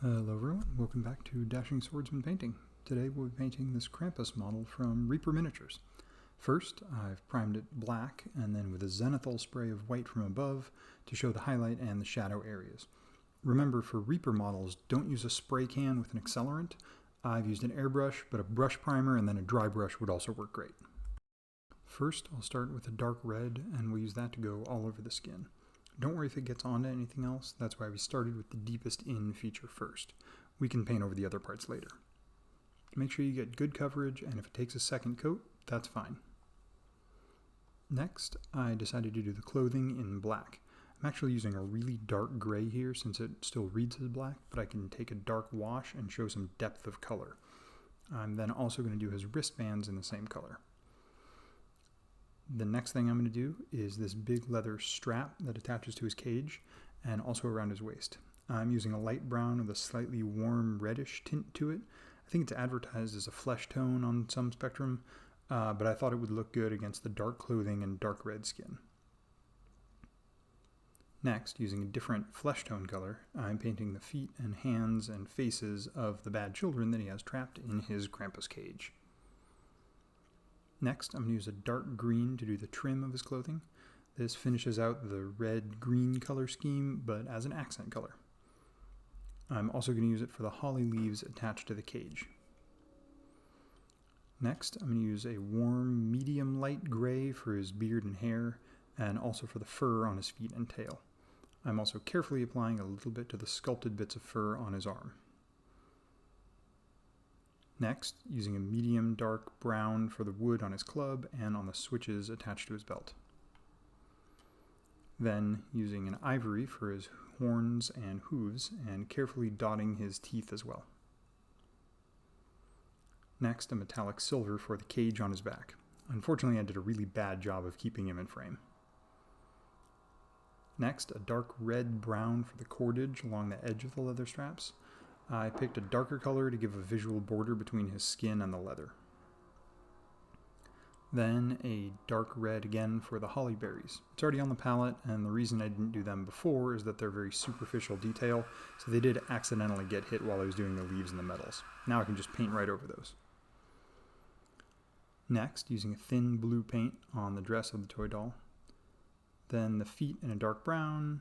Hello everyone, welcome back to Dashing Swordsman Painting. Today we'll be painting this Krampus model from Reaper Miniatures. First, I've primed it black and then with a zenithal spray of white from above to show the highlight and the shadow areas. Remember, for Reaper models, don't use a spray can with an accelerant. I've used an airbrush, but a brush primer and then a dry brush would also work great. First, I'll start with a dark red and we'll use that to go all over the skin. Don't worry if it gets onto anything else, that's why we started with the deepest in feature first. We can paint over the other parts later. Make sure you get good coverage, and if it takes a second coat, that's fine. Next, I decided to do the clothing in black. I'm actually using a really dark gray here since it still reads as black, but I can take a dark wash and show some depth of color. I'm then also going to do his wristbands in the same color. The next thing I'm going to do is this big leather strap that attaches to his cage and also around his waist. I'm using a light brown with a slightly warm reddish tint to it. I think it's advertised as a flesh tone on some spectrum, but I thought it would look good against the dark clothing and dark red skin. Next, using a different flesh tone color, I'm painting the feet and hands and faces of the bad children that he has trapped in his Krampus cage. Next, I'm going to use a dark green to do the trim of his clothing. This finishes out the red-green color scheme, but as an accent color. I'm also going to use it for the holly leaves attached to the cage. Next, I'm going to use a warm, medium light gray for his beard and hair, and also for the fur on his feet and tail. I'm also carefully applying a little bit to the sculpted bits of fur on his arm. Next, using a medium dark brown for the wood on his club and on the switches attached to his belt. Then, using an ivory for his horns and hooves and carefully dotting his teeth as well. Next, a metallic silver for the cage on his back. Unfortunately, I did a really bad job of keeping him in frame. Next, a dark red-brown for the cordage along the edge of the leather straps. I picked a darker color to give a visual border between his skin and the leather. Then a dark red again for the holly berries. It's already on the palette, and the reason I didn't do them before is that they're very superficial detail, so they did accidentally get hit while I was doing the leaves and the metals. Now I can just paint right over those. Next, using a thin blue paint on the dress of the toy doll. Then the feet in a dark brown,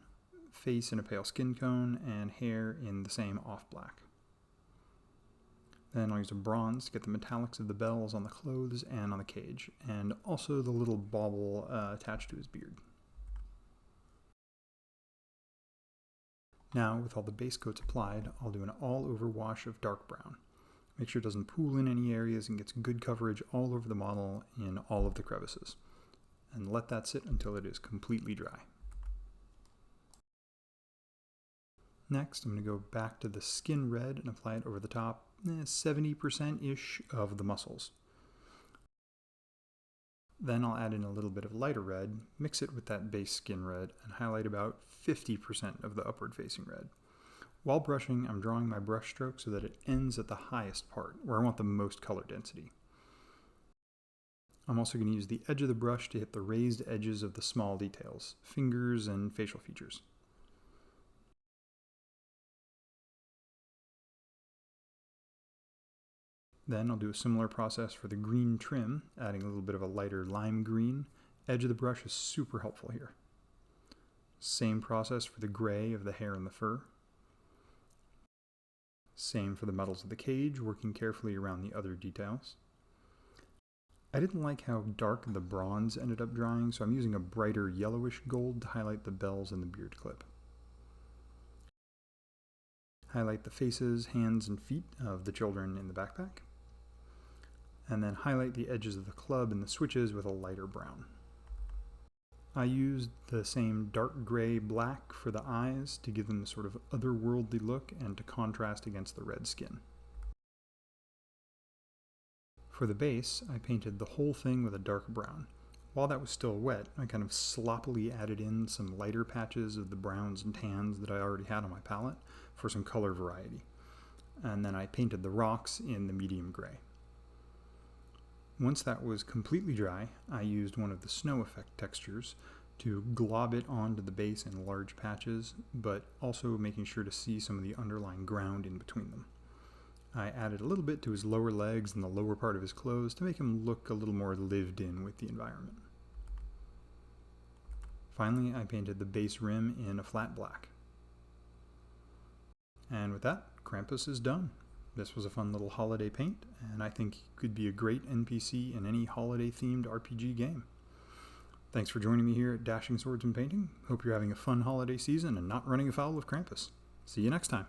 face in a pale skin tone, and hair in the same off black. Then I'll use a bronze to get the metallics of the bells on the clothes and on the cage, and also the little bauble attached to his beard. Now, with all the base coats applied, I'll do an all-over wash of dark brown. Make sure it doesn't pool in any areas and gets good coverage all over the model in all of the crevices. And let that sit until it is completely dry. Next, I'm going to go back to the skin red and apply it over the top, 70%-ish of the muscles. Then I'll add in a little bit of lighter red, mix it with that base skin red, and highlight about 50% of the upward facing red. While brushing, I'm drawing my brush stroke so that it ends at the highest part, where I want the most color density. I'm also going to use the edge of the brush to hit the raised edges of the small details, fingers and facial features. Then I'll do a similar process for the green trim, adding a little bit of a lighter lime green. Edge of the brush is super helpful here. Same process for the gray of the hair and the fur. Same for the metals of the cage, working carefully around the other details. I didn't like how dark the bronze ended up drying, so I'm using a brighter yellowish gold to highlight the bells and the beard clip. Highlight the faces, hands, and feet of the children in the backpack. And then highlight the edges of the club and the switches with a lighter brown. I used the same dark gray black for the eyes to give them the sort of otherworldly look and to contrast against the red skin. For the base, I painted the whole thing with a dark brown. While that was still wet, I kind of sloppily added in some lighter patches of the browns and tans that I already had on my palette for some color variety. And then I painted the rocks in the medium gray. Once that was completely dry, I used one of the snow effect textures to glob it onto the base in large patches, but also making sure to see some of the underlying ground in between them. I added a little bit to his lower legs and the lower part of his clothes to make him look a little more lived in with the environment. Finally, I painted the base rim in a flat black. And with that, Krampus is done. This was a fun little holiday paint, and I think he could be a great NPC in any holiday-themed RPG game. Thanks for joining me here at Dashing Swords and Painting. Hope you're having a fun holiday season and not running afoul of Krampus. See you next time.